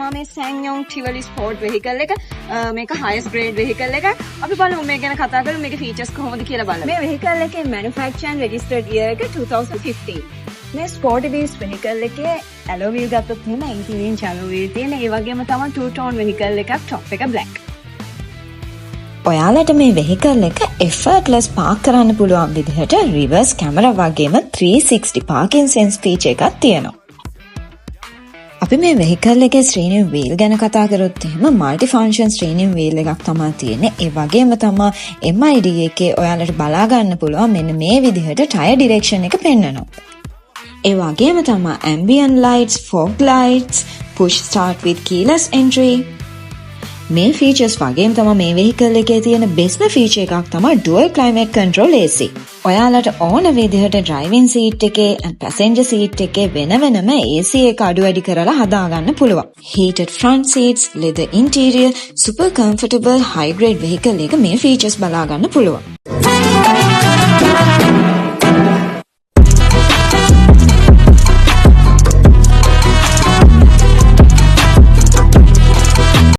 තමා මේ සැන්යොන් ටිවලි sport vehicle එක. මේක highest grade vehicle එක. අපි බලමු මේ ගැන කතා කරමු මේකේ features කොහොමද කියලා බලමු. මේ vehicle එකේ manufactured and registered year එක 2015. මේ ස්පෝර්ටි බේස් වෙහිකල් එකේ alloy wheel ගත්තොත් එහෙම 18 inch alloy wheel තියෙන. ඒ වගේම තමයි two tone වෙහිකල් එකක් top එක black. ඔයාලට මේ වෙහිකල් එක effortless පාක් කරන්න පුළුවන් විදිහට reverse camera වගේම 360 parking sense feature එකක් තියෙනවා. අපි මේ වෙහිකල් එකේ steering wheel ගැන කතා කරොත් එහෙම multi function steering wheel එකක් තමයි තියෙන්නේ. ඒ වගේම තමයි MID එකේ ඔයාලට බලා ගන්න පුළුවන් මෙන්න මේ විදිහට tire direction එක පෙන්වනවා. ඒ වගේම තමයි ambient lights, fog lights, push start with keyless entry. මේ features වගේම තමයි මේ vehicle එකේ තියෙන best feature එකක් තමයි dual climate control AC. ඔයාලට ඕන විදිහට driving seat එකේ and passenger seat එකේ වෙන-වෙනම AC එක අඩු වැඩි කරලා හදා ගන්න පුළුවන්. Heated front seats, leather interior, super comfortable high grade vehicle එක මේ features බලා ගන්න පුළුවන්.